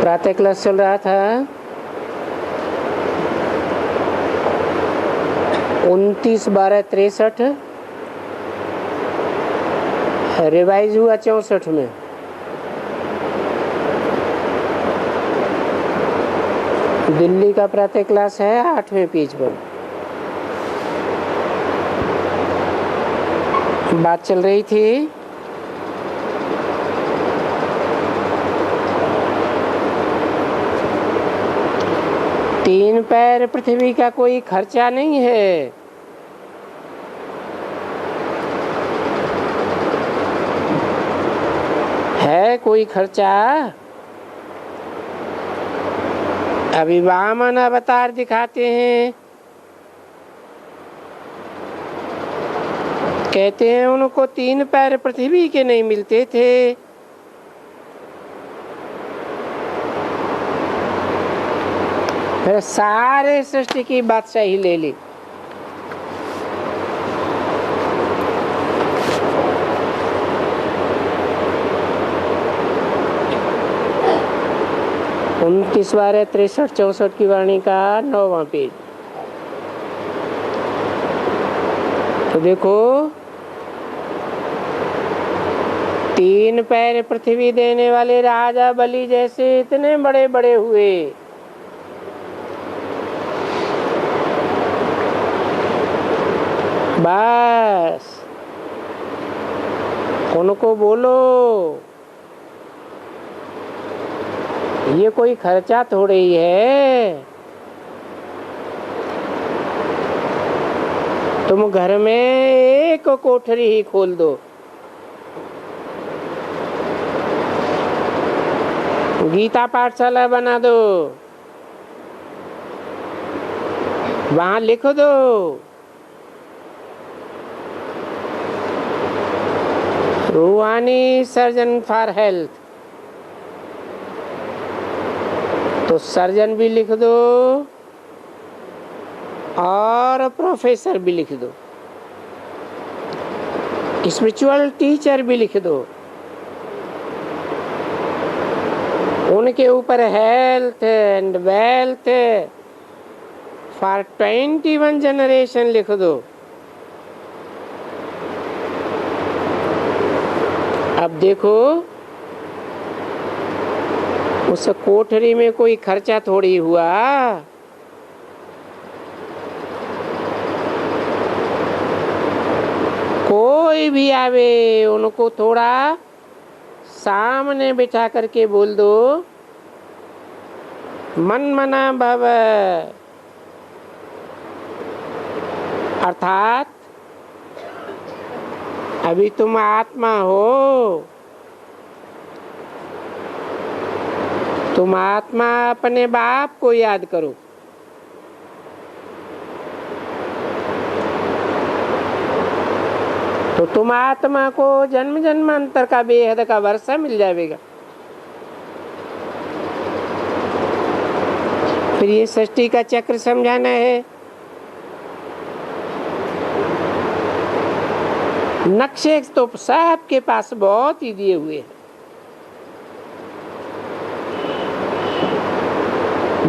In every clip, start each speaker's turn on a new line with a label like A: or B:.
A: प्रातः क्लास चल रहा था 29/12/63, रिवाइज हुआ 64 में। दिल्ली का प्रातः क्लास है 8वें पेज पर। बात चल रही थी तीन पैर पृथ्वी का कोई खर्चा नहीं है। है कोई खर्चा? अभी वामन अवतार दिखाते हैं, कहते हैं उनको तीन पैर पृथ्वी के नहीं मिलते थे। फिर सारे सृष्टि की बादशाही ले ली। उनतीस 63-64 की वाणी का 9वां पेज। तो देखो, तीन पैर पृथ्वी देने वाले राजा बलि जैसे इतने बड़े बड़े हुए, बस उनको बोलो ये कोई खर्चा थोड़ी ही है। तुम घर में एक कोठरी ही खोल दो, गीता पाठशाला बना दो, वहां लिख दो रूहानी सर्जन फॉर हेल्थ, तो सर्जन भी लिख दो और प्रोफेसर भी लिख दो, स्पिरिचुअल टीचर भी लिख दो। उनके ऊपर health and wealth for 21 generation लिख दो। अब देखो, उस कोठरी में कोई खर्चा थोड़ी हुआ। कोई भी आवे उनको थोड़ा सामने बिठा करके बोल दो मन मना भव, अर्थात अभी तुम आत्मा हो, तुम आत्मा अपने बाप को याद करो। तो तुम आत्मा को जन्म जन्मांतर का बेहद का वर्षा मिल जाएगा। फिर ये सृष्टि का चक्र समझाना है। नक्शे तो सबके पास बहुत ही दिए हुए हैं।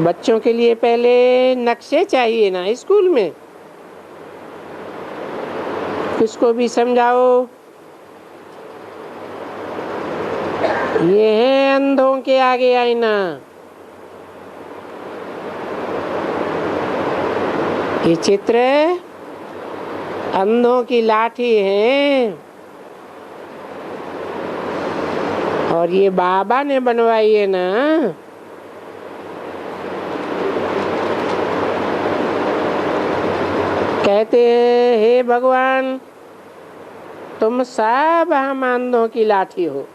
A: बच्चों के लिए पहले नक्शे चाहिए ना स्कूल में, किसको भी समझाओ। ये है अंधों के आगे आईना, ये चित्र अंधों की लाठी है और ये बाबा ने बनवाई है ना। कहते हैं हे भगवान तुम सब हम अंधों की लाठी हो।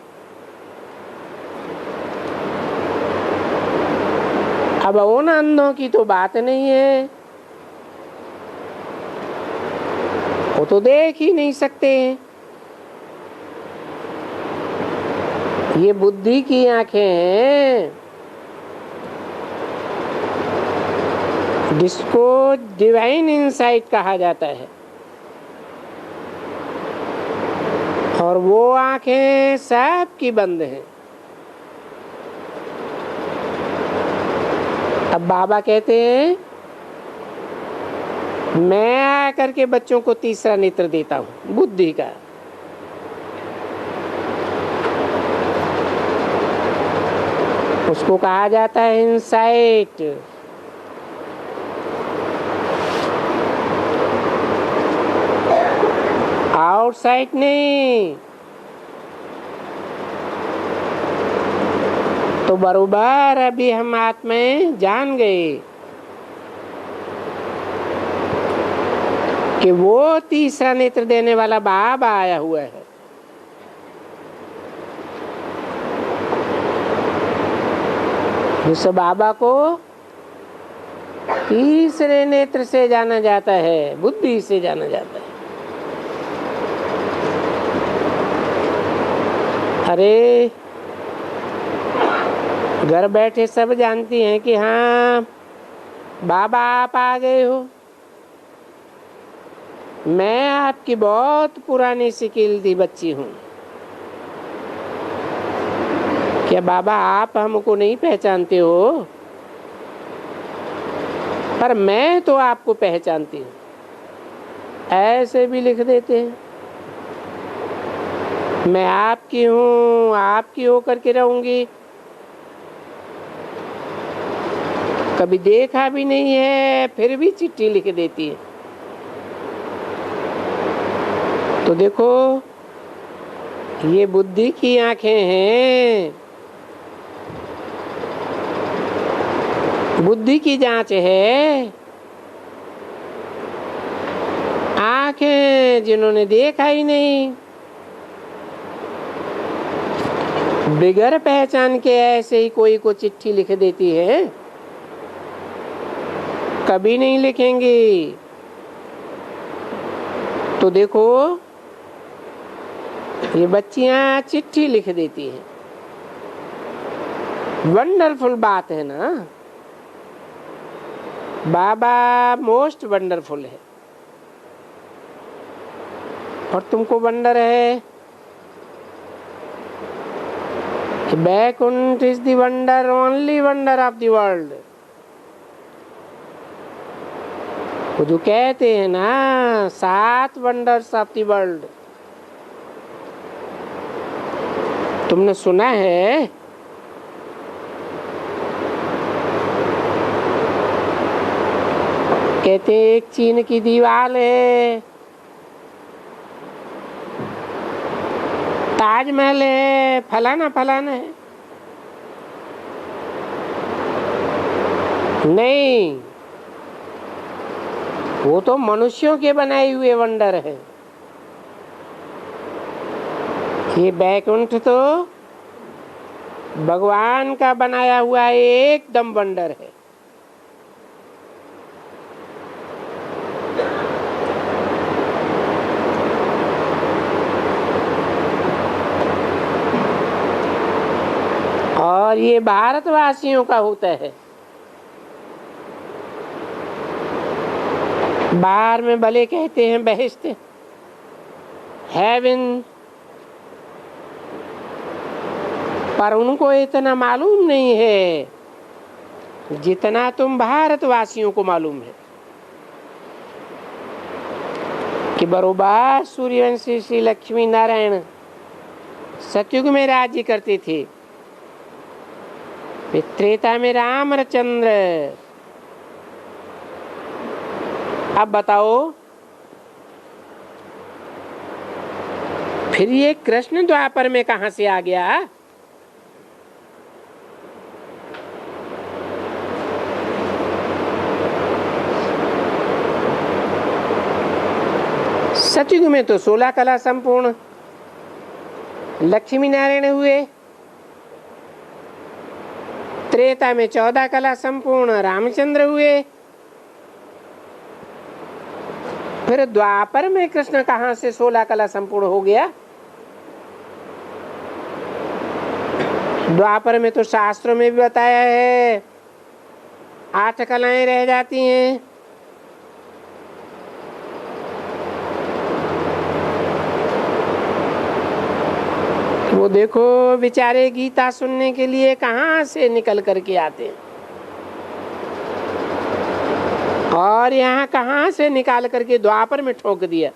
A: अब उन अंधों की तो बात नहीं है, वो तो देख ही नहीं सकते हैं। ये बुद्धि की आंखें हैं, जिसको डिवाइन इंसाइट कहा जाता है। और वो आंखें सबकी बंद हैं। अब बाबा कहते हैं मैं आकर के बच्चों को तीसरा नेत्र देता हूं, बुद्धि का। उसको कहा जाता है इनसाइट। आउटसाइड नहीं। तो बरोबर अभी हम आत्माएं जान गए कि वो तीसरा नेत्र देने वाला बाबा आया हुआ है। उस बाबा को तीसरे नेत्र से जाना जाता है, बुद्धि से जाना जाता है। अरे घर बैठे सब जानती हैं कि हाँ बाबा आप आ गए हो। मैं आपकी बहुत पुरानी सिकिल बच्ची हूँ। क्या बाबा आप हमको नहीं पहचानते हो? पर मैं तो आपको पहचानती हूँ। ऐसे भी लिख देते हैं, मैं आपकी हूँ, आपकी होकर के रहूंगी। कभी देखा भी नहीं है फिर भी चिट्ठी लिख देती है। तो देखो ये बुद्धि की आंखें हैं, बुद्धि की जांच है। आंखें जिन्होंने देखा ही नहीं, बिगर पहचान के ऐसे ही कोई को चिट्ठी लिख देती है, कभी नहीं लिखेंगी। तो देखो ये बच्चियां चिट्ठी लिख देती हैं। वंडरफुल बात है ना। बाबा मोस्ट वंडरफुल है। और तुमको वंडर है कि Baikunth is the wonder, only wonder of the world. वो जो कहते हैं ना 7 वंडर्स ऑफ द वर्ल्ड, तुमने सुना है? कहते एक चीन की दीवार है, ताजमहल है, फलाना फलाना है। नहीं, वो तो मनुष्यों के बनाए हुए वंडर है। ये बैकुंठ तो भगवान का बनाया हुआ एकदम वंडर है। और ये भारतवासियों का होता है। बाहर में भले कहते हैं बेहेश्त, हेवन, पर उनको इतना मालूम नहीं है जितना तुम भारतवासियों को मालूम है कि बरोबर सूर्यवंशी श्री लक्ष्मी नारायण सतयुग में राज्य करते थे, त्रेता में रामचंद्र। अब बताओ फिर ये कृष्ण द्वापर में कहां से आ गया? सतयुग में तो 16 कला संपूर्ण लक्ष्मी नारायण हुए, त्रेता में 14 कला संपूर्ण रामचंद्र हुए, फिर द्वापर में कृष्ण कहां से 16 कला संपूर्ण हो गया? द्वापर में तो शास्त्रों में भी बताया है 8 कलाएं रह जाती हैं। वो देखो बेचारे गीता सुनने के लिए कहां से निकल करके आते हैं। और यहाँ कहाँ से निकाल करके द्वापर में ठोक दिया।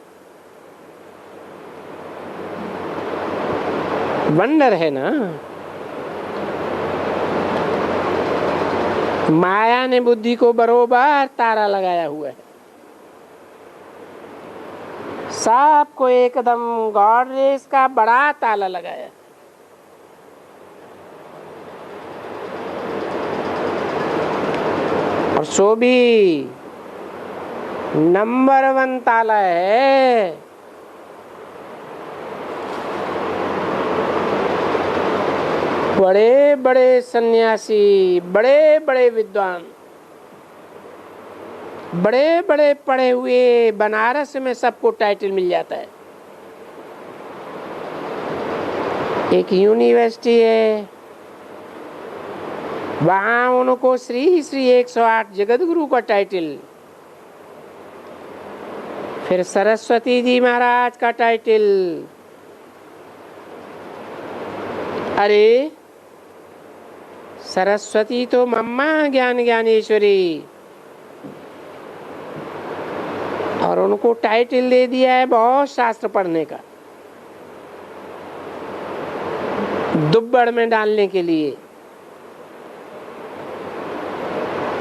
A: वंडर है ना। माया ने बुद्धि को बरोबर तारा लगाया हुआ है, सबको एकदम गॉड रेस का बड़ा ताला लगाया। और सो भी नंबर 1 ताला है। बड़े बड़े सन्यासी, बड़े बड़े विद्वान, बड़े बड़े पढ़े हुए, बनारस में सबको टाइटल मिल जाता है। एक यूनिवर्सिटी है, वहां उनको श्री श्री 108 जगत गुरु का टाइटल, फिर सरस्वती जी महाराज का टाइटल। अरे सरस्वती तो मम्मा ज्ञान ज्ञानेश्वरी, और उनको टाइटल दे दिया है बहुत शास्त्र पढ़ने का, दुब्बड़ में डालने के लिए।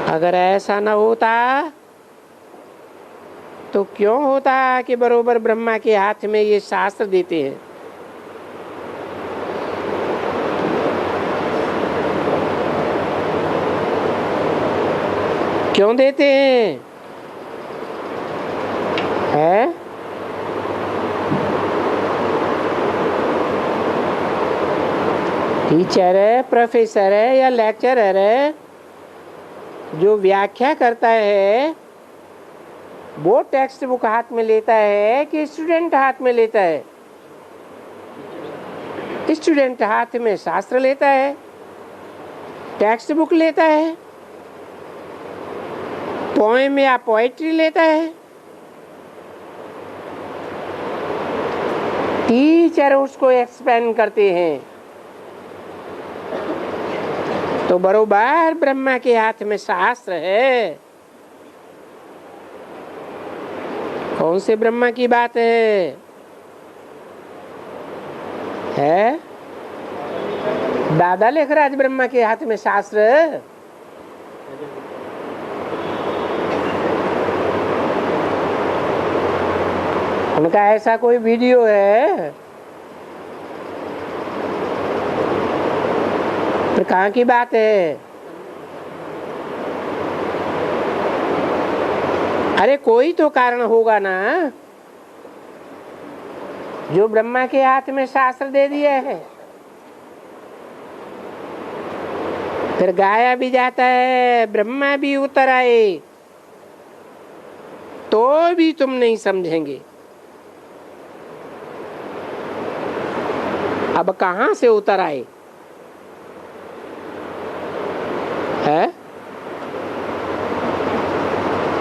A: अगर ऐसा न होता तो क्यों होता कि बरोबर ब्रह्मा के हाथ में ये शास्त्र देते हैं। क्यों देते हैं? है टीचर है, प्रोफेसर है या लेक्चरर है, जो व्याख्या करता है वो टेक्स्ट बुक हाथ में लेता है कि स्टूडेंट हाथ में लेता है? स्टूडेंट हाथ में शास्त्र लेता है, टेक्स्ट बुक लेता है, पोएम या पोएट्री लेता है। टीचर उसको एक्सप्लेन करते हैं। तो बरोबर ब्रह्मा के हाथ में शास्त्र है। कौन से ब्रह्मा की बात है? दादा लेखराज ब्रह्मा के हाथ में शास्त्र। उनका ऐसा कोई वीडियो है? फिर कहाँ की बात है? अरे कोई तो कारण होगा ना जो ब्रह्मा के हाथ में शास्त्र दे दिया है। फिर गाया भी जाता है, ब्रह्मा भी उतर आए तो भी तुम नहीं समझेंगे। अब कहां से उतर आए? है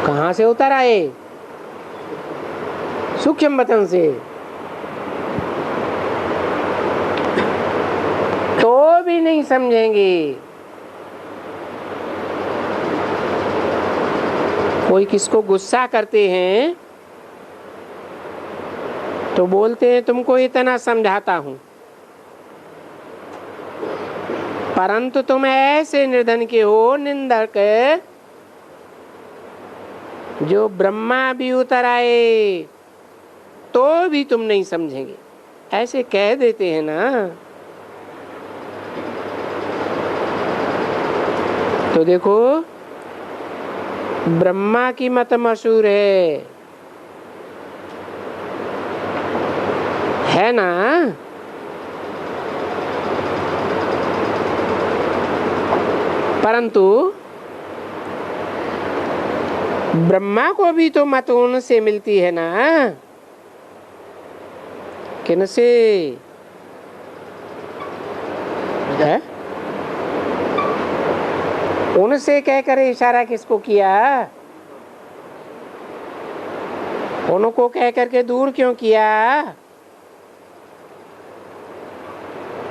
A: कहां से उतर आए? सूक्ष्म वतन से। तो भी नहीं समझेंगे। कोई किसको गुस्सा करते हैं तो बोलते हैं तुमको इतना समझाता हूं, परंतु तुम ऐसे निर्धन के हो, निंदक, जो ब्रह्मा भी उतर आए तो भी तुम नहीं समझेंगे। ऐसे कह देते हैं ना। तो देखो ब्रह्मा की मत मशहूर है ना। परंतु ब्रह्मा को भी तो मत उनसे मिलती है ना। किनसे है? उनसे कहकर इशारा किसको किया? उनको कह करके दूर क्यों किया?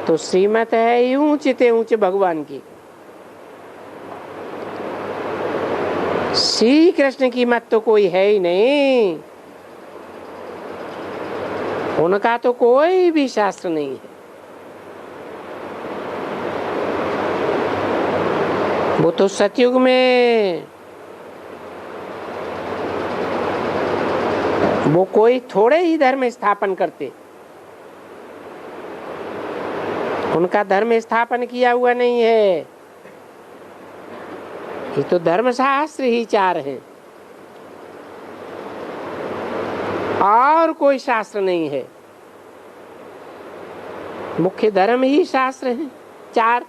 A: तो श्रीमत है ऊंचे ऊंचे भगवान की। श्री कृष्ण की मत तो कोई है ही नहीं, उनका तो कोई भी शास्त्र नहीं है। वो तो सतयुग में वो कोई थोड़े ही धर्म स्थापन करते, उनका धर्म स्थापन किया हुआ नहीं है। ये तो धर्मशास्त्र ही चार हैं और कोई शास्त्र नहीं है। मुख्य धर्म ही शास्त्र हैं चार,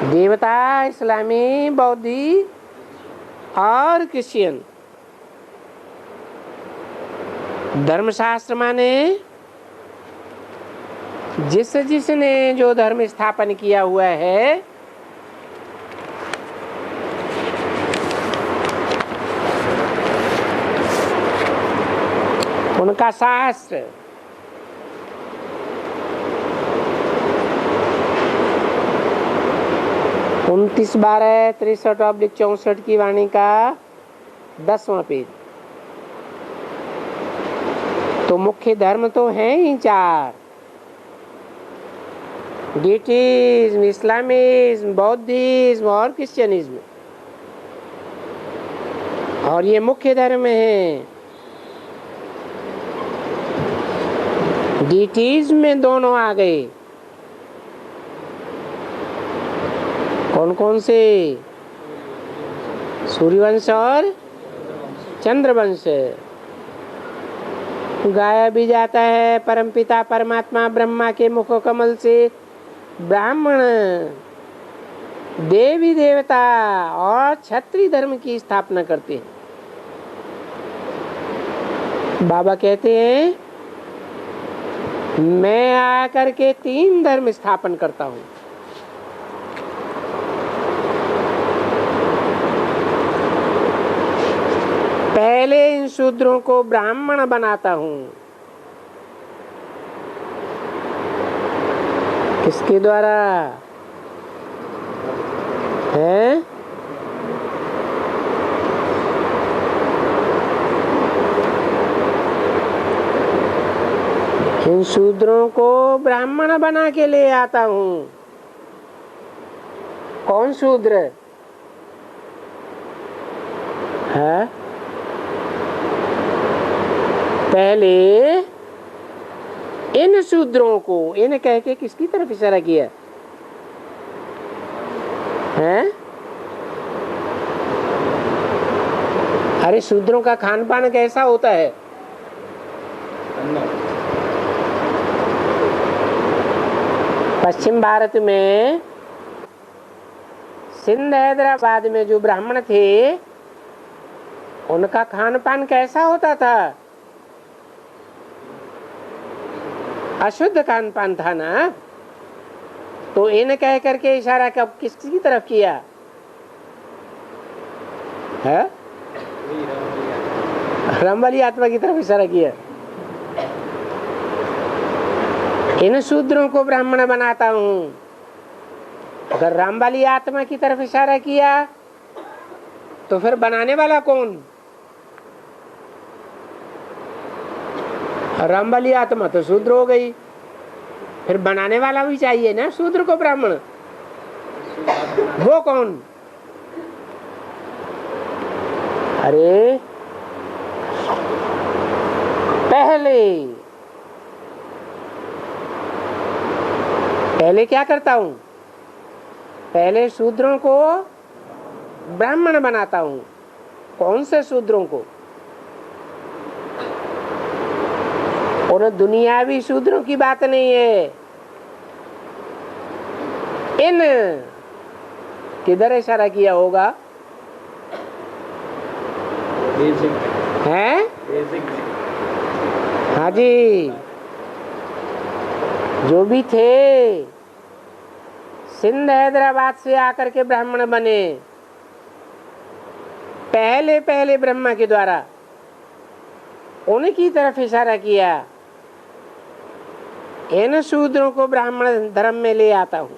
A: देवता, इस्लामी, बौद्धी और क्रिश्चियन। धर्मशास्त्र माने जिसने जो धर्म स्थापन किया हुआ है उनका शास्त्र। 29/63/64 की वाणी का 10वां पेज। तो मुख्य धर्म तो हैं ही चार, डेटिज्म, इस्लामिज्म, बौद्धिज्म और क्रिश्चियनिज्म, और ये मुख्य धर्म है। डेटिज्म में दोनों आ गए, कौन कौन से? सूर्यवंश और चंद्रवंश। गाया भी जाता है परमपिता परमात्मा ब्रह्मा के मुख कमल से ब्राह्मण, देवी देवता और क्षत्रिय धर्म की स्थापना करते हैं। बाबा कहते हैं मैं आकर के 3 धर्म स्थापन करता हूँ। पहले इन शूद्रों को ब्राह्मण बनाता हूँ। किसके द्वारा है? इन शूद्रों को ब्राह्मण बना के ले आता हूँ। कौन शूद्र है? पहले इन शूद्रों को, इन कह के किसकी तरफ इशारा किया है? अरे शूद्रों का खान पान कैसा होता है? पश्चिम भारत में सिंध हैदराबाद में जो ब्राह्मण थे उनका खान पान कैसा होता था? अशुद्ध खान पान था ना। तो इन कह करके इशारा कब किसकी तरफ किया है? राम वाली आत्मा की तरफ इशारा किया। इन शूद्रों को ब्राह्मण बनाता हूँ। अगर राम वाली आत्मा की तरफ इशारा किया तो फिर बनाने वाला कौन? राम वाली आत्मा तो शूद्र हो गई, फिर बनाने वाला भी चाहिए ना शूद्र को ब्राह्मण। वो कौन? अरे पहले क्या करता हूं? पहले शूद्रों को ब्राह्मण बनाता हूं। कौन से शूद्रों को? और दुनियावी शूद्रों की बात नहीं है। इन किधर इशारा किया होगा? हैं? हाँ जी, जो भी थे सिंध हैदराबाद से आकर के ब्राह्मण बने पहले ब्रह्मा के द्वारा, उनकी तरफ इशारा किया। इन शूद्रों को ब्राह्मण धर्म में ले आता हूं।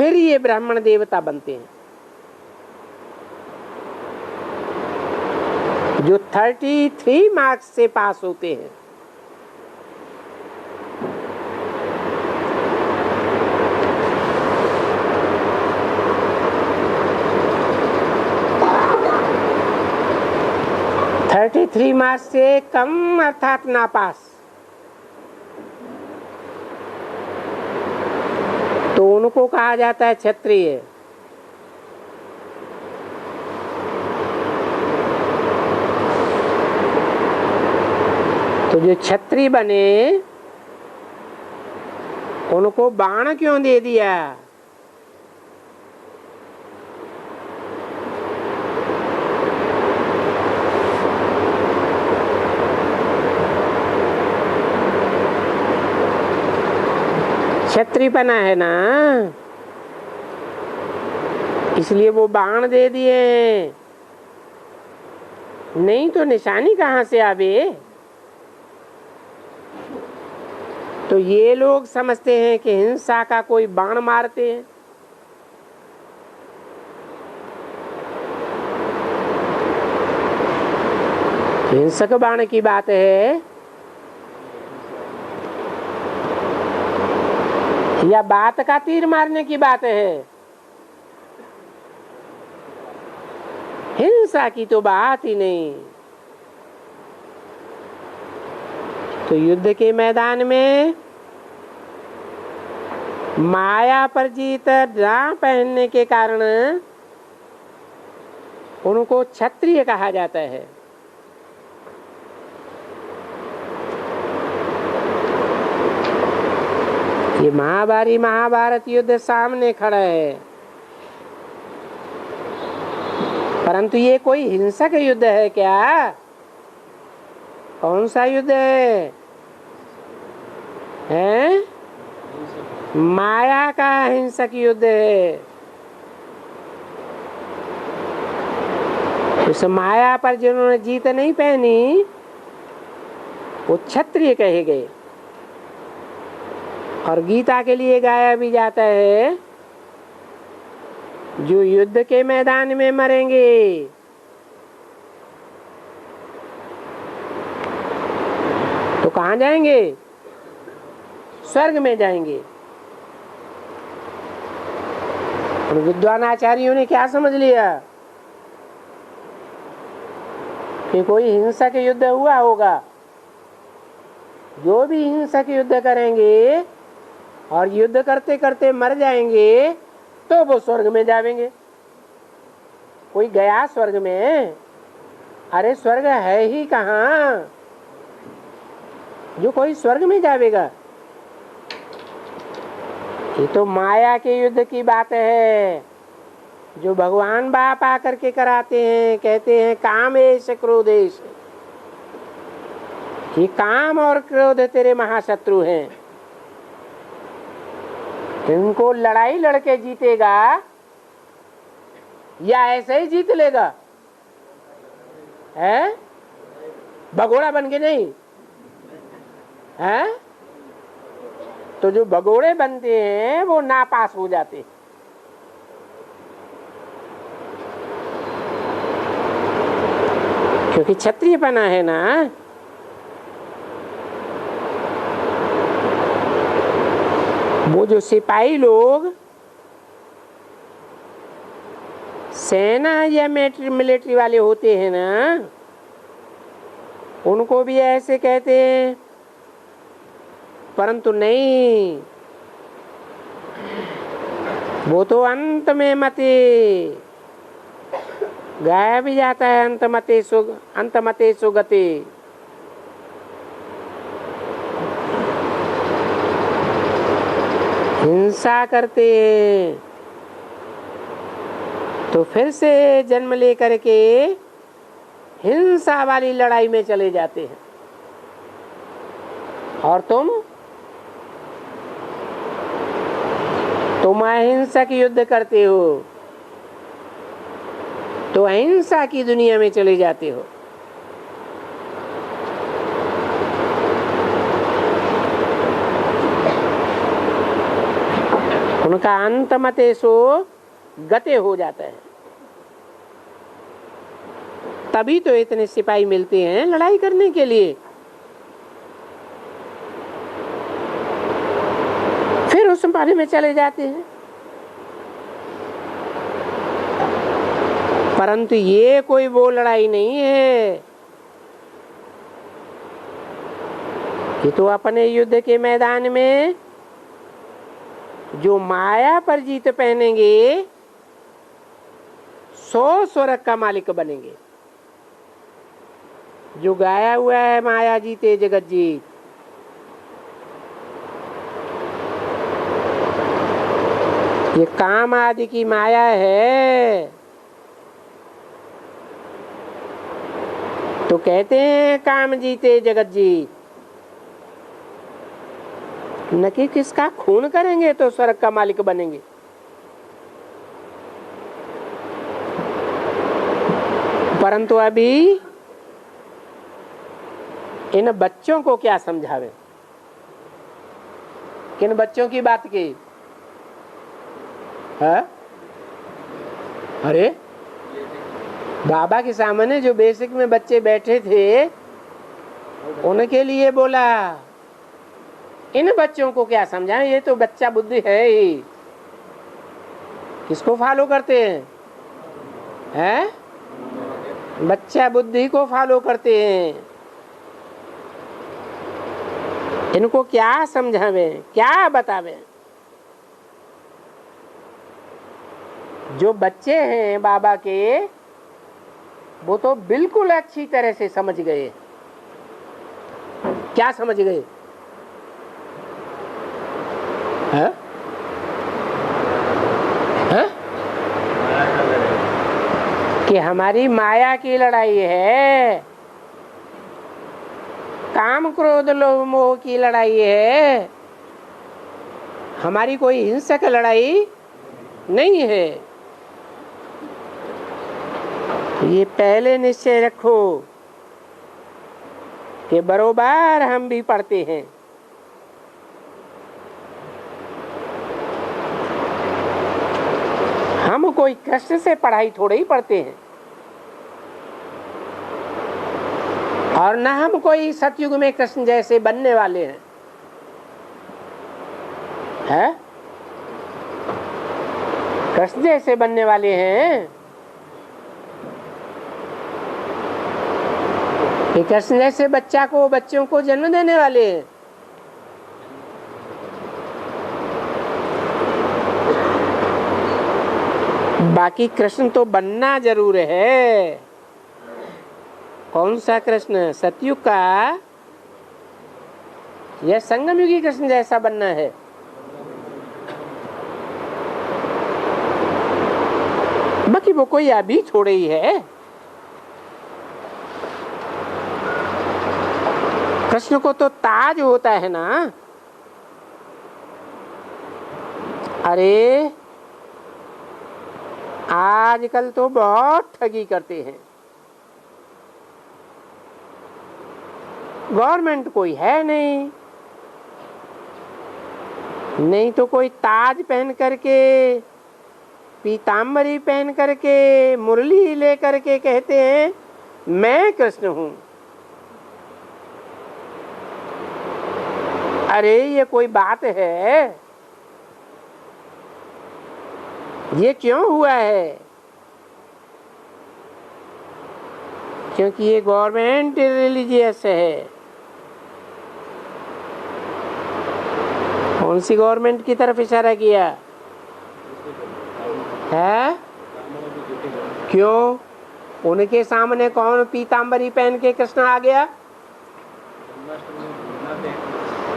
A: फिर ये ब्राह्मण देवता बनते हैं। जो 33 मार्क्स से पास होते हैं, थ्री मार्क्स से कम अर्थात नापास, तो उनको कहा जाता है क्षत्रिय। तो जो क्षत्रिय बने उनको बाण क्यों दे दिया? क्षत्रियपना है ना, इसलिए वो बाण दे दिए, नहीं तो निशानी कहाँ से आवे? तो ये लोग समझते हैं कि हिंसा का कोई बाण मारते हैं। हिंसक बाण की बात है या बात का तीर मारने की बात है? हिंसा की तो बात ही नहीं। तो युद्ध के मैदान में माया पर जीत राह पहनने के कारण उनको क्षत्रिय कहा जाता है। ये महाभारत युद्ध सामने खड़ा है, परंतु ये कोई हिंसक युद्ध है क्या? कौन सा युद्ध है? हैं? माया का हिंसक युद्ध है। उस माया पर जिन्होंने जीत नहीं पहनी वो क्षत्रिय कहे गए। और गीता के लिए गाया भी जाता है, जो युद्ध के मैदान में मरेंगे तो कहाँ जाएंगे? स्वर्ग में जाएंगे। और विद्वान आचार्यों ने क्या समझ लिया कि कोई हिंसक युद्ध हुआ होगा। जो भी हिंसक युद्ध करेंगे और युद्ध करते करते मर जाएंगे तो वो स्वर्ग में जाएंगे। कोई गया स्वर्ग में? अरे स्वर्ग है ही कहाँ जो कोई स्वर्ग में जाएगा। ये तो माया के युद्ध की बात है, जो भगवान बाप आकर के कराते हैं। कहते हैं कामेश क्रोधेश, ये काम और क्रोध तेरे महाशत्रु हैं। इनको लड़ाई लड़के जीतेगा या ऐसे ही जीत लेगा? है भगोड़ा बन के नहीं है? तो जो भगोड़े बनते हैं वो नापास हो जाते हैं। क्योंकि क्षत्रियपना है ना। वो जो सिपाही लोग सेना या मिलिट्री वाले होते हैं ना, उनको भी ऐसे कहते हैं, परंतु नहीं, वो तो अंत में मते गाया भी जाता है। अंत मते सुगते। हिंसा करते हैं तो फिर से जन्म लेकर के हिंसा वाली लड़ाई में चले जाते हैं। और तुम अहिंसक युद्ध करते हो तो अहिंसा की दुनिया में चले जाते हो। उनका अंत मते सो गते हो जाता है। तभी तो इतने सिपाही मिलते हैं लड़ाई करने के लिए। फिर उस बारे में चले जाते हैं। परंतु ये कोई वो लड़ाई नहीं है, ये तो अपने युद्ध के मैदान में जो माया पर जीत पहनेंगे 100 स्वर्ग का मालिक बनेंगे। जो गाया हुआ है माया जीते जगत जीत, ये काम आदि की माया है। तो कहते हैं काम जीते जगत जीत, न कि किसका खून करेंगे तो स्वर्ग का मालिक बनेंगे। परंतु अभी इन बच्चों को क्या समझावे? किन बच्चों की बात की है? अरे बाबा के सामने जो बेसिक में बच्चे बैठे थे उनके लिए बोला। इन बच्चों को क्या समझाएं? ये तो बच्चा बुद्धि है ही। किसको फॉलो करते हैं? बच्चा बुद्धि को फॉलो करते हैं। इनको क्या समझावें, क्या बतावें? जो बच्चे हैं बाबा के, वो तो बिल्कुल अच्छी तरह से समझ गए। क्या समझ गए? है? कि हमारी माया की लड़ाई है, काम क्रोध लोभ मोह की लड़ाई है, हमारी कोई हिंसक लड़ाई नहीं है। ये पहले निश्चय रखो कि बरोबर हम भी पढ़ते हैं। हम कोई कृष्ण से पढ़ाई थोड़े ही पढ़ते हैं, और न हम कोई सतयुग में कृष्ण जैसे बनने वाले हैं। कृष्ण जैसे बनने वाले हैं कि कृष्ण जैसे बच्चों को जन्म देने वाले हैं। बाकी कृष्ण तो बनना जरूर है। कौन सा कृष्ण? सतयुग का या संगम युगी कृष्ण जैसा बनना है? बाकी वो कोई अभी थोड़े ही है। कृष्ण को तो ताज होता है ना। अरे आजकल तो बहुत ठगी करते हैं। गवर्नमेंट कोई है नहीं, नहीं तो कोई ताज पहन करके, पीताम्बरी पहन करके, मुरली ले करके कहते हैं मैं कृष्ण हूं। अरे ये कोई बात है? ये क्यों हुआ है? क्योंकि ये गवर्नमेंट रिलीजियस है। कौन सी गवर्नमेंट की तरफ इशारा किया है? क्यों? उनके सामने कौन पीताम्बरी पहन के कृष्ण आ गया?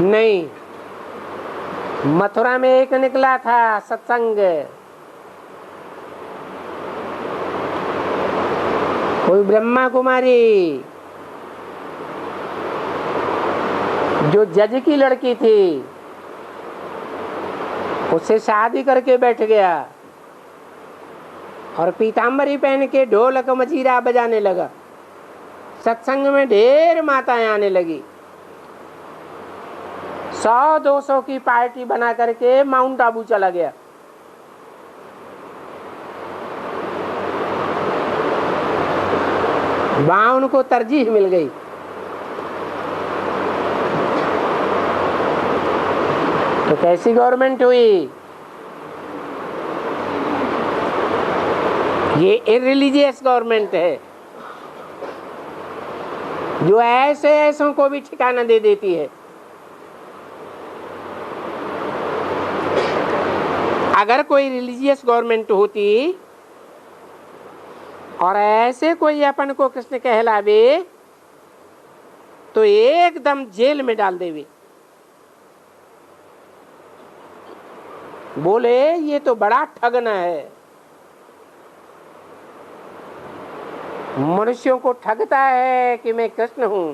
A: नहीं, मथुरा में एक निकला था सत्संग, कोई ब्रह्मा कुमारी जो जज की लड़की थी, उससे शादी करके बैठ गया और पीताम्बरी पहन के ढोलक मजीरा बजाने लगा। सत्संग में ढेर माताएं आने लगी। 100-200 की पार्टी बना करके माउंट आबू चला गया। वहां उनको तरजीह मिल गई। तो कैसी गवर्नमेंट हुई? ये इररिलीजियस गवर्नमेंट है जो ऐसे ऐसों को भी ठिकाना दे देती है। अगर कोई रिलीजियस गवर्नमेंट होती और ऐसे कोई अपन को कृष्ण कहलावे तो एकदम जेल में डाल देवे। बोले ये तो बड़ा ठगना है, मनुष्यों को ठगता है कि मैं कृष्ण हूं।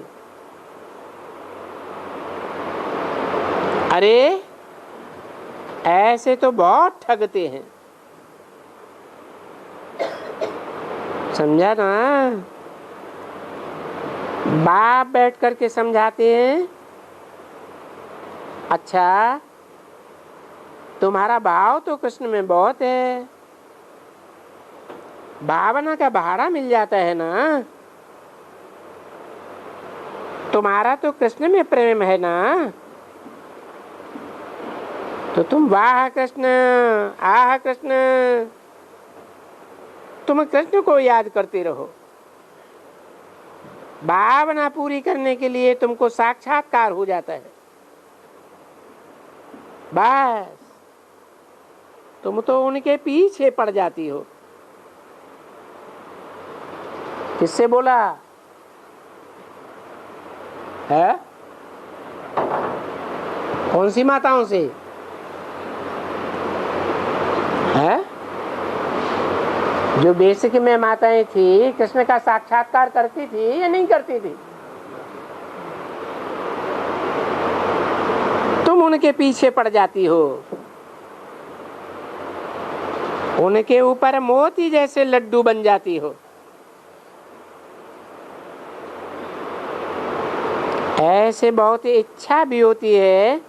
A: अरे ऐसे तो बहुत ठगते हैं, समझा ना? बाप बैठ करके समझाते हैं, अच्छा तुम्हारा भाव तो कृष्ण में बहुत है, भावना का भाड़ा मिल जाता है ना, तुम्हारा तो कृष्ण में प्रेम है ना, तो तुम वाह कृष्ण आह कृष्ण, तुम कृष्ण को याद करते रहो। भावना पूरी करने के लिए तुमको साक्षात्कार हो जाता है। बस तुम तो उनके पीछे पड़ जाती हो। किससे बोला है? कौन सी माताओं से है? जो बेसिक में माताएं थी कृष्ण का साक्षात्कार करती थी या नहीं करती थी? तुम उनके पीछे पड़ जाती हो, उनके ऊपर मोती जैसे लड्डू बन जाती हो। ऐसे बहुत इच्छा भी होती है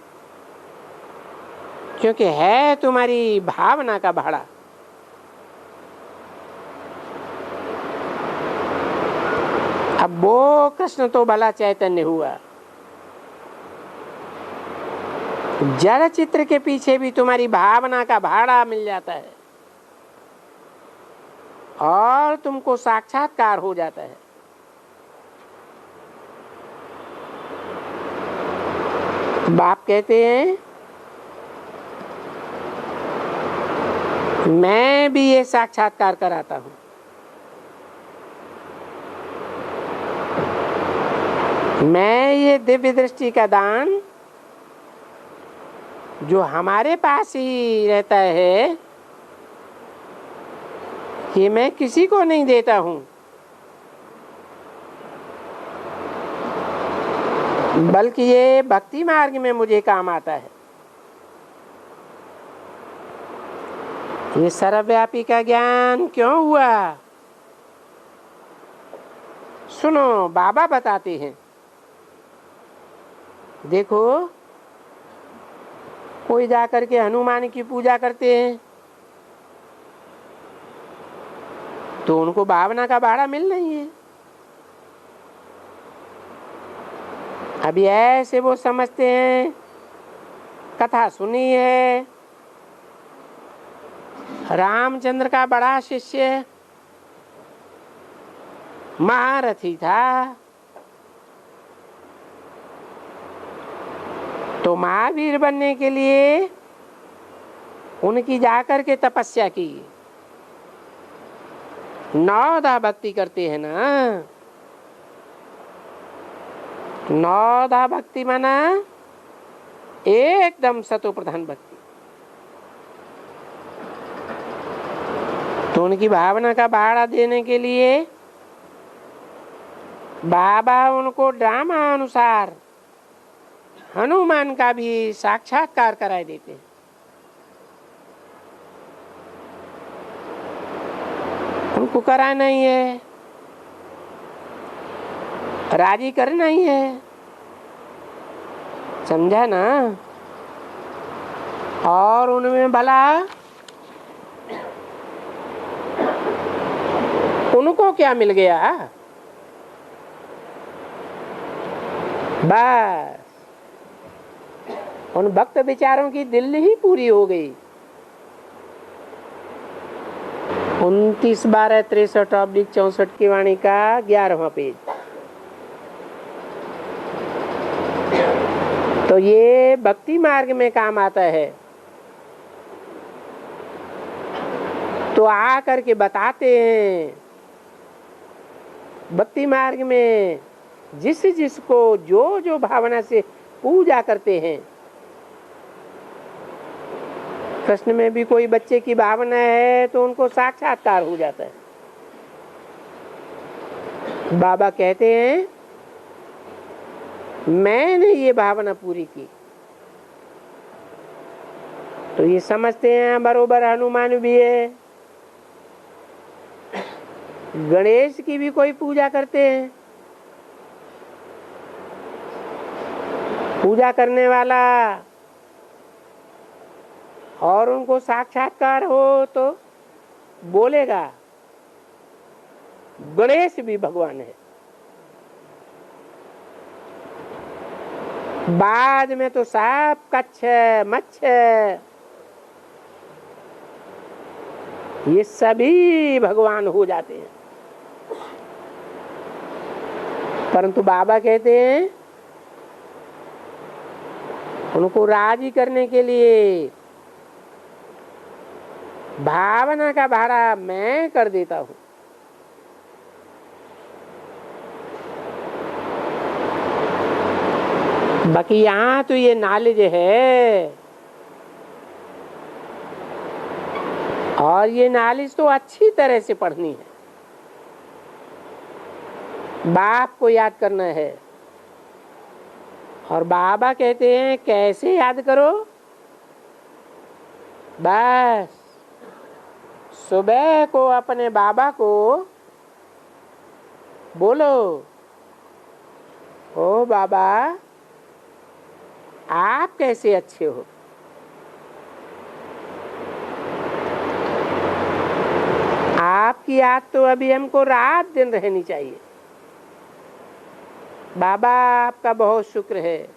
A: क्योंकि है तुम्हारी भावना का भाड़ा। अब वो कृष्ण तो भला चैतन्य हुआ, जड़ चित्र के पीछे भी तुम्हारी भावना का भाड़ा मिल जाता है और तुमको साक्षात्कार हो जाता है। बाप कहते हैं मैं भी ये साक्षात्कार कराता हूं। मैं ये दिव्य दृष्टि का दान जो हमारे पास ही रहता है ये मैं किसी को नहीं देता हूं, बल्कि ये भक्ति मार्ग में मुझे काम आता है। ये सर्वव्यापी का ज्ञान क्यों हुआ? सुनो, बाबा बताते हैं। देखो कोई जाकर के हनुमान की पूजा करते हैं तो उनको भावना का भाड़ा मिल नहीं है। अभी ऐसे वो समझते हैं कथा सुनी है, रामचंद्र का बड़ा शिष्य महारथी था तो महावीर बनने के लिए उनकी जाकर के तपस्या की। नौदा भक्ति करते हैं ना, नौदा भक्ति माना एकदम सतो प्रधान भक्ति। तो उनकी भावना का भाड़ा देने के लिए बाबा उनको ड्रामा अनुसार हनुमान का भी साक्षात्कार कराए देते हैं। उनको कराना ही है, राजी करना ही है, समझा ना? और उनमें भला उनको क्या मिल गया? बस उन भक्त विचारों की दिल ही पूरी हो गई। 29/12/63/64 की वाणी का 11वां पेज। तो ये भक्ति मार्ग में काम आता है। तो आ करके बताते हैं भक्ति मार्ग में जिस जिसको जो जो भावना से पूजा करते हैं। कृष्ण में भी कोई बच्चे की भावना है तो उनको साक्षात्कार हो जाता है। बाबा कहते हैं मैंने ये भावना पूरी की। तो ये समझते हैं बरोबर हनुमान भी है, गणेश की भी कोई पूजा करते हैं। पूजा करने वाला और उनको साक्षात्कार हो तो बोलेगा गणेश भी भगवान है। बाद में तो सांप, कच्छ, मच्छ ये सभी भगवान हो जाते हैं। परंतु बाबा कहते हैं उनको राजी करने के लिए भावना का भाड़ा मैं कर देता हूं। बाकी यहां तो ये नॉलेज है और ये नॉलेज तो अच्छी तरह से पढ़नी है। बाप को याद करना है। और बाबा कहते हैं कैसे याद करो? बस सुबह को अपने बाबा को बोलो, ओ बाबा आप कैसे अच्छे हो? आपकी याद तो अभी हमको रात दिन रहनी चाहिए। बाबा आपका बहुत शुक्र है,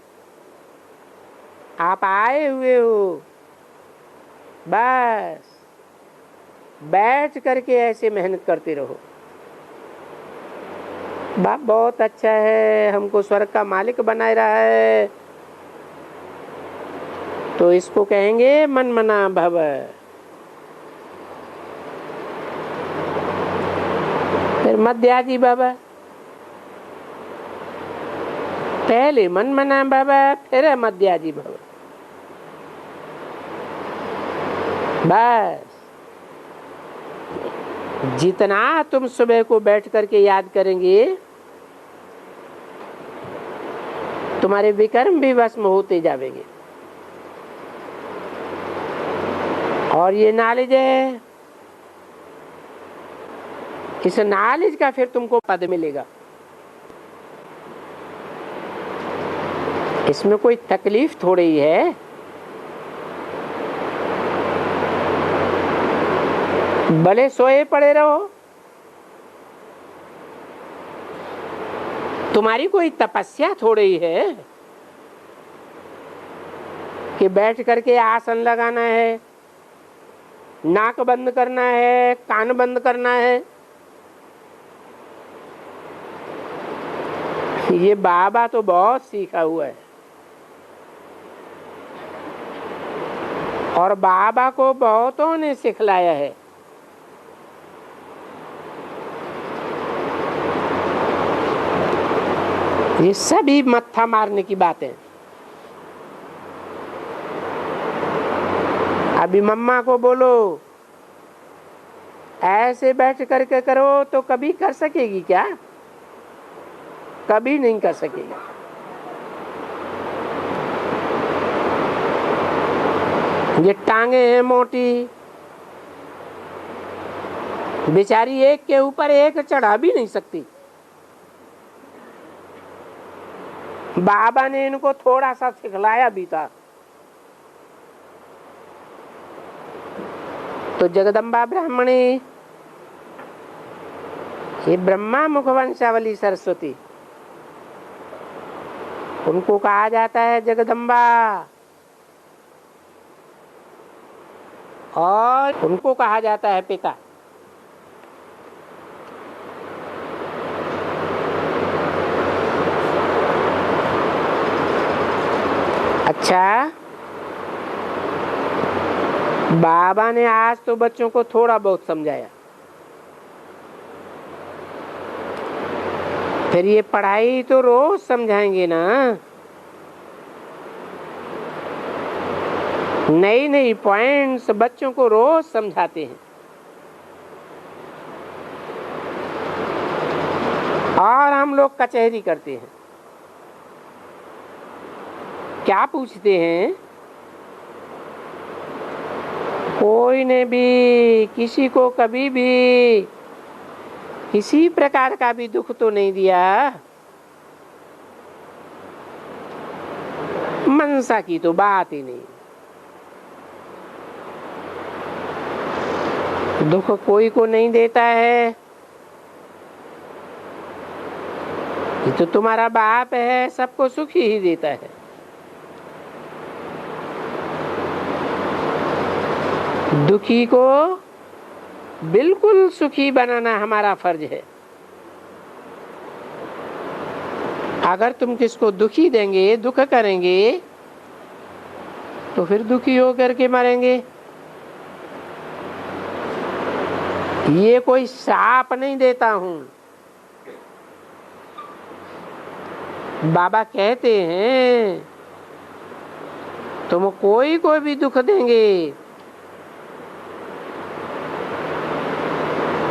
A: आप आए हुए हो। बस बैठ करके ऐसे मेहनत करते रहो। बाप बहुत अच्छा है, हमको स्वर्ग का मालिक बनाए रहा है। तो इसको कहेंगे मन मना भव। फिर मध्याजी बाबा, पहले मन मना बाबा फिर मध्याजी बाबा। बस जितना तुम सुबह को बैठ करके याद करेंगे तुम्हारे विकर्म भी भस्म होते जाएंगे। और ये नॉलेज है, इस नॉलेज का फिर तुमको पद मिलेगा। इसमें कोई तकलीफ थोड़ी है। भले सोए पड़े रहो, तुम्हारी कोई तपस्या थोड़ी है कि बैठ करके आसन लगाना है, नाक बंद करना है, कान बंद करना है। ये बाबा तो बहुत सीखा हुआ है और बाबा को बहुतों ने सिखलाया है। ये सभी मत्था मारने की बातें। अभी मम्मा को बोलो ऐसे बैठ करके करो तो कभी कर सकेगी क्या? कभी नहीं कर सकेगी। ये टांगे हैं मोटी, बेचारी एक के ऊपर एक चढ़ा भी नहीं सकती। बाबा ने इनको थोड़ा सा सिखलाया भी था। तो जगदम्बा ब्राह्मणी, ये ब्रह्मा मुखवंशावली सरस्वती, उनको कहा जाता है जगदम्बा, और उनको कहा जाता है पिता। अच्छा, बाबा ने आज तो बच्चों को थोड़ा बहुत समझाया, फिर ये पढ़ाई तो रोज समझाएंगे ना, नई नई पॉइंट्स बच्चों को रोज समझाते हैं। और हम लोग कचहरी करते हैं, क्या पूछते हैं, कोई ने भी किसी को कभी भी किसी प्रकार का भी दुख तो नहीं दिया, मनसा की तो बात ही नहीं। दुख कोई को नहीं देता है, ये तो तुम्हारा बाप है, सबको सुख ही देता है। दुखी को बिल्कुल सुखी बनाना हमारा फर्ज है। अगर तुम किसको दुखी देंगे, दुख करेंगे, तो फिर दुखी होकर के मरेंगे। ये कोई श्राप नहीं देता हूं, बाबा कहते हैं तुम कोई को भी दुख देंगे,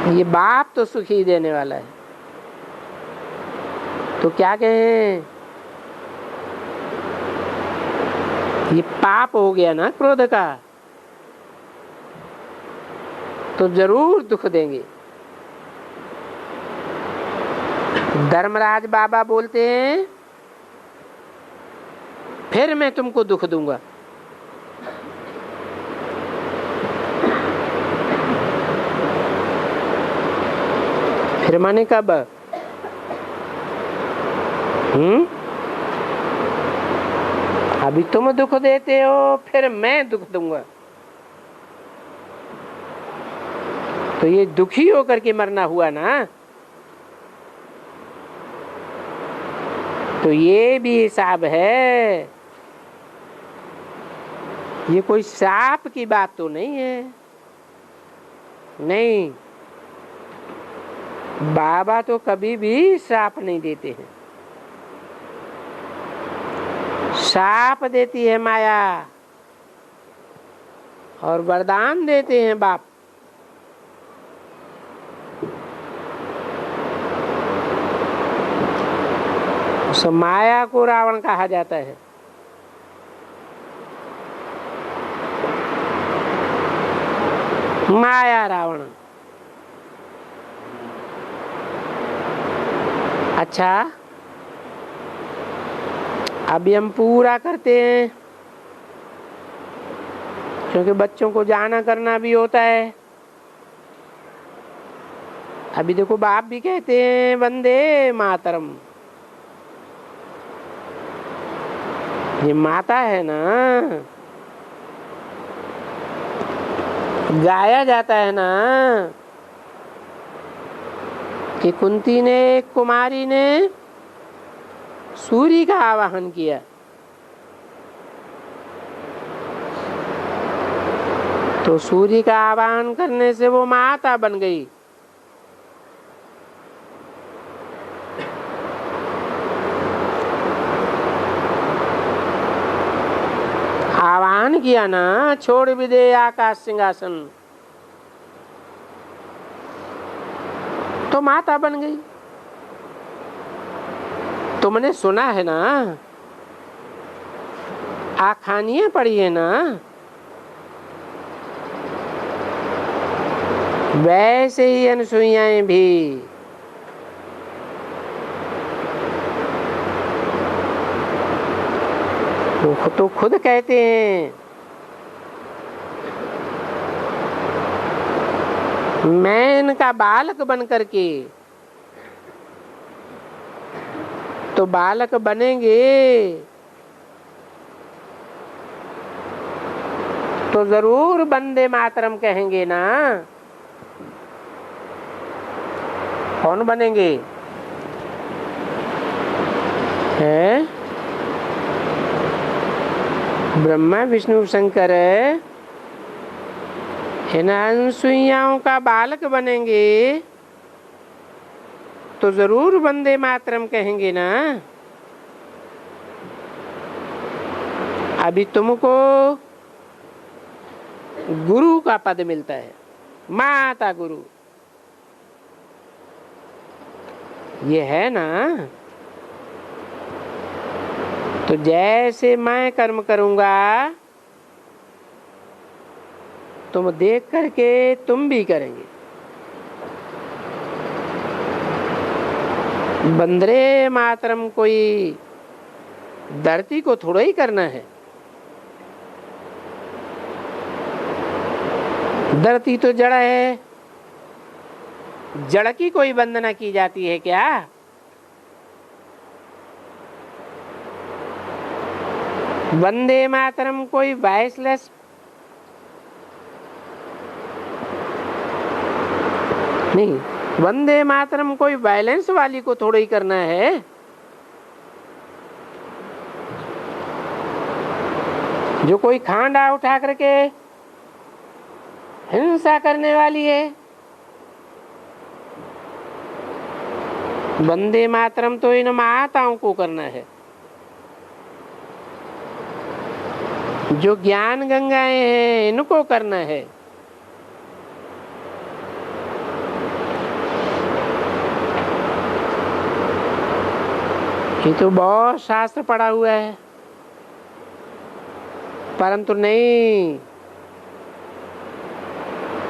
A: ये बाप तो सुखी देने वाला है। तो क्या कहें, ये पाप हो गया ना क्रोध का, तो जरूर दुख देंगे। धर्मराज बाबा बोलते हैं फिर मैं तुमको दुख दूंगा। फिर माने कब? अभी तुम दुख देते हो, फिर मैं दुख दूंगा। तो ये दुखी होकर के मरना हुआ ना, तो ये भी हिसाब है, ये कोई श्राप की बात तो नहीं है। नहीं, बाबा तो कभी भी श्राप नहीं देते हैं। श्राप देती है माया और वरदान देते हैं बाप। उस माया को रावण कहा जाता है। माया रावण। अच्छा, अभी हम पूरा करते हैं, क्योंकि बच्चों को जाना करना भी होता है। अभी देखो बाप भी कहते हैं वंदे मातरम। ये माता है ना, गाया जाता है ना कि कुंती ने, कुमारी ने सूर्य का आवाहन किया। तो सूर्य का आवाहन करने से वो माता बन गई। आवाहन किया ना, छोड़ भी दे आकाश सिंहासन, तो माता बन गई। तुमने सुना है ना, आखानियां पढ़ी है ना, वैसे ही अनसुईयाएं भी। वो तो खुद कहते हैं, मैं इनका बालक बन करके, तो बालक बनेंगे तो जरूर वंदे मातरम कहेंगे ना। कौन बनेंगे? है ब्रह्मा विष्णु शंकर इन अनसुईयाओं का बालक बनेंगे तो जरूर वंदे मातरम कहेंगे ना। अभी तुमको गुरु का पद मिलता है, माता गुरु, ये है ना। तो जैसे मैं कर्म करूंगा तुम देख करके तुम भी करेंगे। वंदे मातरम कोई धरती को थोड़ा ही करना है, धरती तो जड़ है, जड़ की कोई वंदना की जाती है क्या? वंदे मातरम कोई वॉइसलेस नहीं, वंदे मातरम कोई वायलेंस वाली को थोड़ा ही करना है। जो कोई खांडा उठा करके हिंसा करने वाली है। वंदे मातरम तो इन माताओं को करना है। जो ज्ञान गंगाएं हैं इनको करना है। ये तो बहुत शास्त्र पढ़ा हुआ है, परंतु नहीं,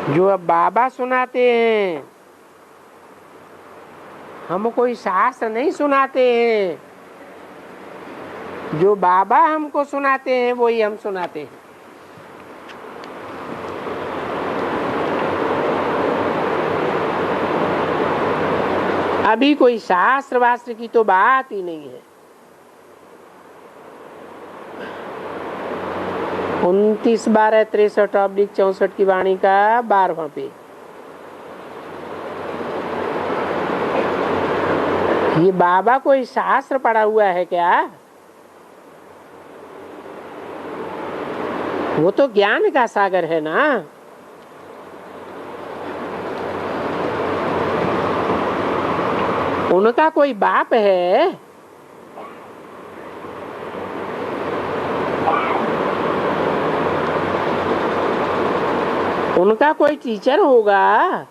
A: जो अब बाबा सुनाते हैं, हम कोई शास्त्र नहीं सुनाते हैं, जो बाबा हमको सुनाते हैं वही हम सुनाते हैं। अभी कोई शास्त्र वास्त्र की तो बात ही नहीं है। 29/12/63/64 की वाणी का 12वां पेज। ये बाबा कोई शास्त्र पढ़ा हुआ है क्या? वो तो ज्ञान का सागर है ना। उनका कोई बाप है? उनका कोई टीचर होगा?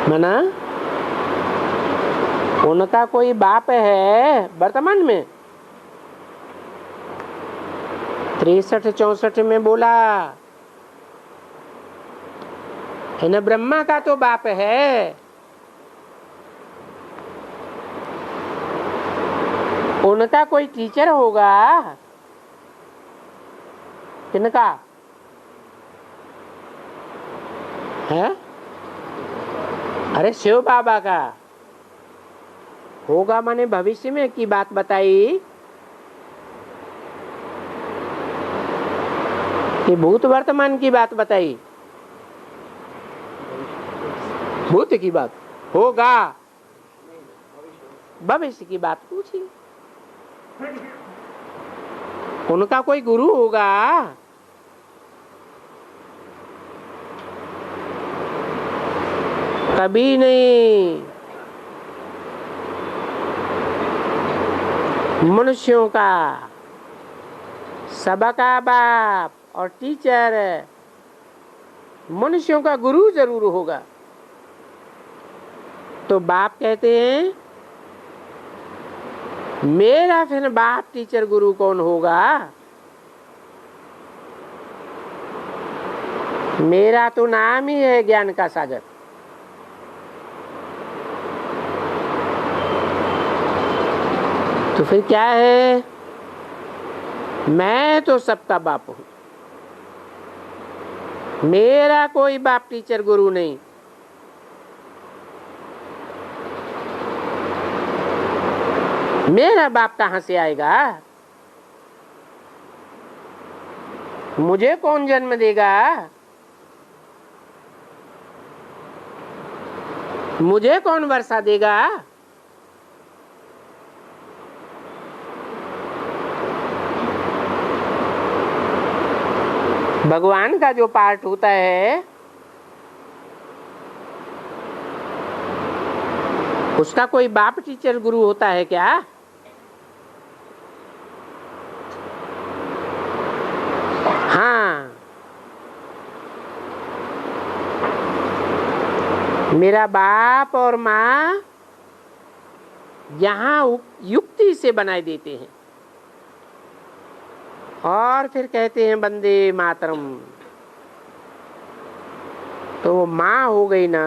A: मना उनका कोई बाप है वर्तमान में? 63-64 में बोला है ना, ब्रह्मा का तो बाप है। उनका कोई टीचर होगा? किनका है? अरे शिव बाबा का होगा, माने भविष्य में की बात बताई कि भूत वर्तमान की बात बताई? भूत की बात होगा, भविष्य की बात पूछी। उनका कोई गुरु होगा? कभी नहीं। मनुष्यों का सबका बाप और टीचर मनुष्यों का गुरु जरूर होगा। तो बाप कहते हैं, मेरा फिर बाप टीचर गुरु कौन होगा? मेरा तो नाम ही है ज्ञान का सागर। तो फिर क्या है? मैं तो सबका बाप हूं, मेरा कोई बाप टीचर गुरु नहीं। मेरा बाप कहां से आएगा? मुझे कौन जन्म देगा? मुझे कौन वर्षा देगा? भगवान का जो पार्ट होता है उसका कोई बाप टीचर गुरु होता है क्या? हाँ, मेरा बाप और माँ यहाँ युक्ति से बनाए देते हैं और फिर कहते हैं वंदे मातरम। तो वो माँ हो गई ना,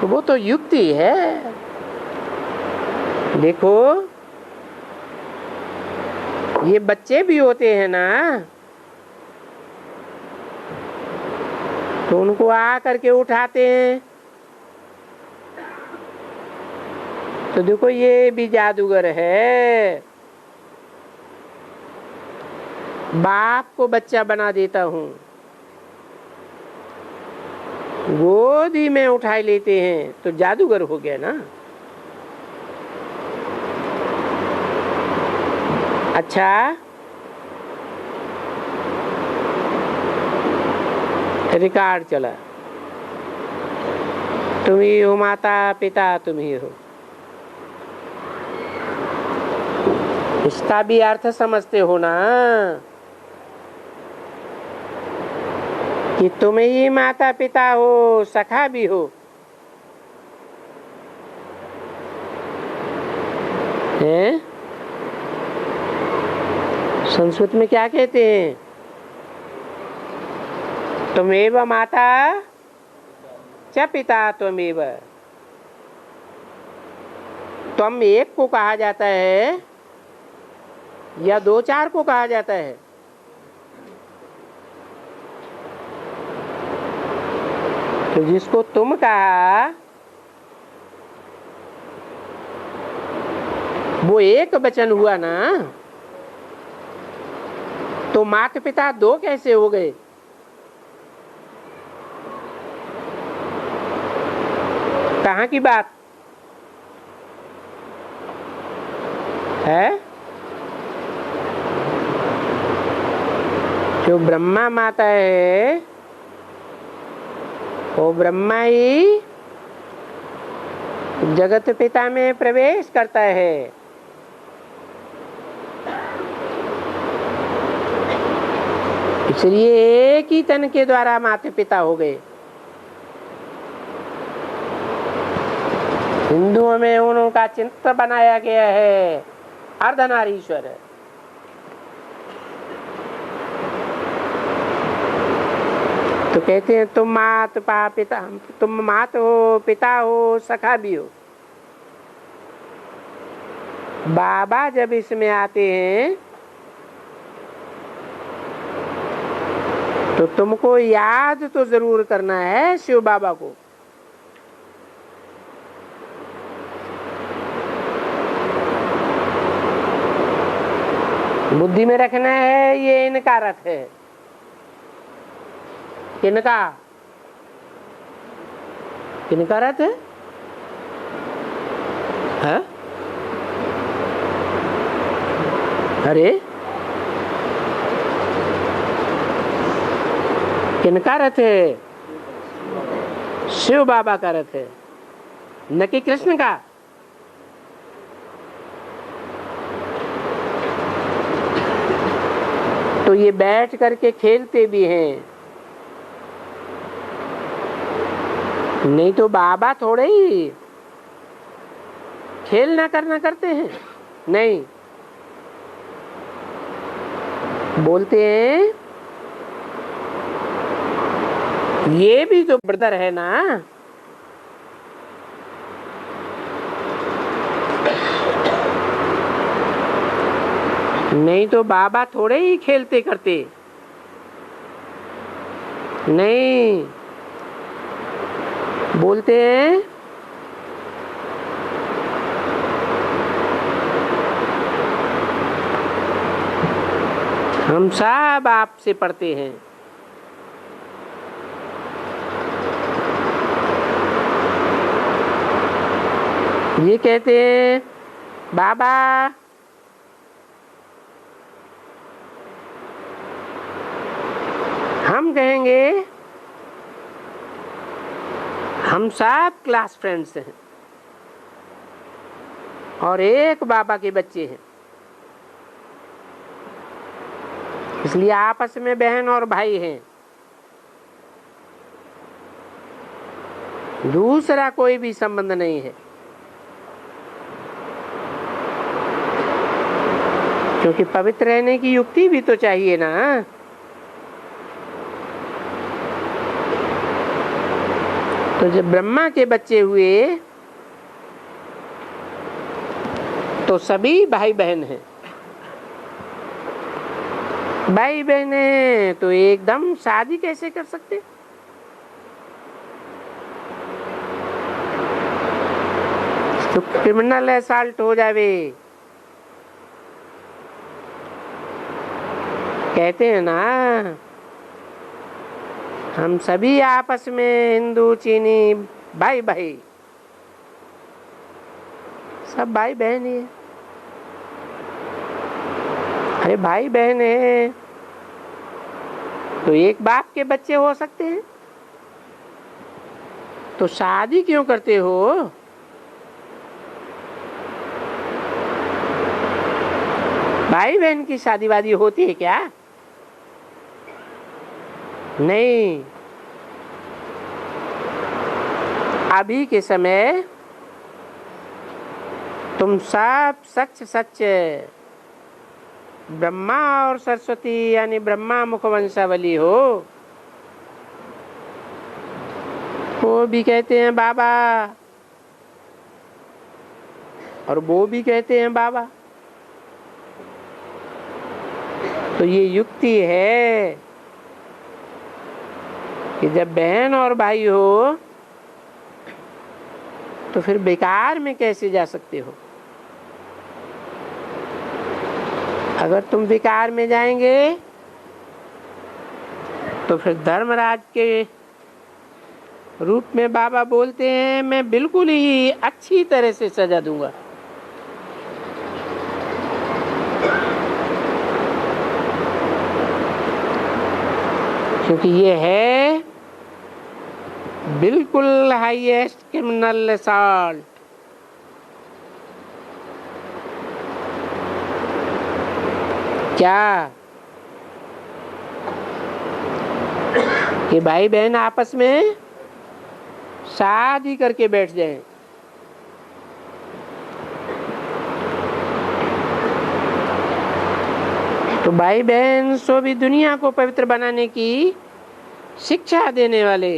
A: तो वो तो युक्ति है। देखो ये बच्चे भी होते हैं ना, तो उनको आ करके उठाते हैं। तो देखो ये भी जादूगर है, बाप को बच्चा बना देता हूँ, गोदी में उठाए लेते हैं, तो जादूगर हो गया ना। अच्छा, रिकॉर्ड चला, तुम ही हो माता पिता, तुम ही हो। इसका भी अर्थ समझते हो ना कि तुम ही माता पिता हो, सखा भी हो। हैं? संस्कृत में क्या कहते हैं? त्वमेव माता च पिता त्वमेव। त्वम एक को कहा जाता है या दो चार को कहा जाता है? तो जिसको तुम कहा वो एक वचन हुआ ना, तो माता पिता दो कैसे हो गए? कहाँ की बात है? जो ब्रह्मा माता है वो ब्रह्मा ही जगत पिता में प्रवेश करता है। इसलिए एक ही तन के द्वारा माता पिता हो गए। हिंदुओं में उनका चित्र बनाया गया है अर्धनारीश्वर। तो कहते हैं तुम मात पिता, तुम मात हो, पिता हो, सखा भी हो। बाबा जब इसमें आते हैं तो तुमको याद तो जरूर करना है शिव बाबा को। बुद्धि में रखना है ये इनका रथ है। किनका? किनका रथ है? हाँ? अरे किनका रथ है? शिव बाबा का रथ है, न कि कृष्ण का। तो ये बैठ करके खेलते भी हैं, नहीं तो बाबा थोड़े ही खेलना करना करते हैं। नहीं, बोलते हैं ये भी तो ब्रदर है ना, नहीं तो बाबा थोड़े ही खेलते करते, नहीं बोलते हैं हम सब आपसे पढ़ते हैं। ये कहते हैं बाबा हम कहेंगे हम सब क्लास फ्रेंड्स हैं और एक बाबा के बच्चे हैं, इसलिए आपस में बहन और भाई हैं, दूसरा कोई भी संबंध नहीं है। क्योंकि पवित्र रहने की युक्ति भी तो चाहिए ना। तो जब ब्रह्मा के बच्चे हुए तो सभी भाई बहन हैं। भाई बहन हैं तो एकदम शादी कैसे कर सकते? तो क्रिमिनल असॉल्ट हो जावे। कहते हैं ना हम सभी आपस में हिंदू चीनी भाई भाई, सब भाई बहन ही है। अरे भाई बहन है तो एक बाप के बच्चे हो सकते हैं, तो शादी क्यों करते हो? भाई बहन की शादी वादी होती है क्या? नहीं। अभी के समय तुम सब सच सच ब्रह्मा और सरस्वती यानी ब्रह्मा मुखवंशावली हो। वो भी कहते हैं बाबा और वो भी कहते हैं बाबा। तो ये युक्ति है कि जब बहन और भाई हो तो फिर बेकार में कैसे जा सकते हो? अगर तुम विकार में जाएंगे तो फिर धर्मराज के रूप में बाबा बोलते हैं मैं बिल्कुल ही अच्छी तरह से सजा दूंगा। क्योंकि ये है बिल्कुल हाईएस्ट क्रिमिनल असॉल्ट। क्या कि भाई बहन आपस में शादी करके बैठ जाएं? तो भाई बहन सो भी दुनिया को पवित्र बनाने की शिक्षा देने वाले,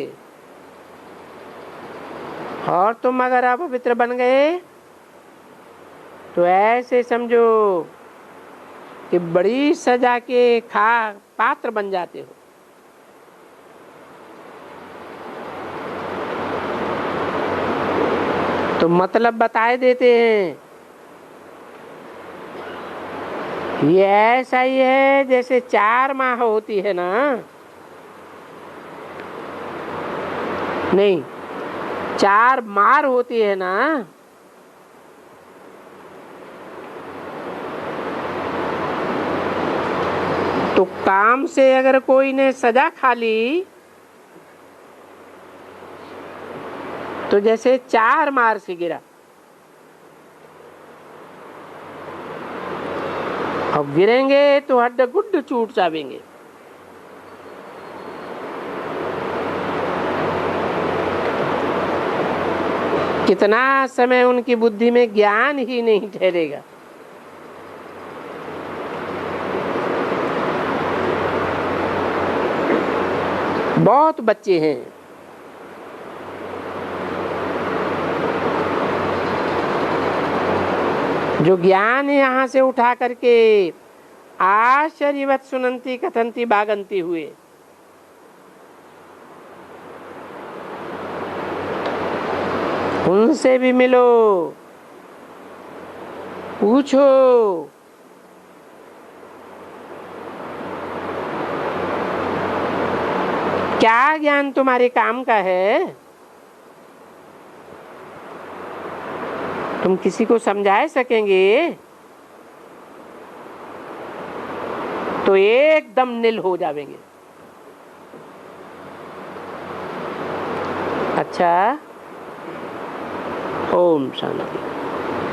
A: और तुम अगर अपवित्र बन गए तो ऐसे समझो कि बड़ी सजा के पात्र बन जाते हो। तो मतलब बताए देते हैं ये ऐसा ही है जैसे 4 माह होती है ना, नहीं 4 मार होती है ना, तो काम से अगर कोई ने सजा खा ली तो जैसे 4 मार से गिरा। अब गिरेंगे तो हड्ड गुड्ड चूट जावेंगे। कितना समय उनकी बुद्धि में ज्ञान ही नहीं ठहरेगा। बहुत बच्चे हैं जो ज्ञान यहाँ से उठा करके आश्चर्यवत् सुनंती कथंती भागंती हुए। उनसे भी मिलो, पूछो, क्या ज्ञान तुम्हारे काम का है? तुम किसी को समझा सकेंगे तो एकदम निल हो जाएंगे। अच्छा, ओम शांति।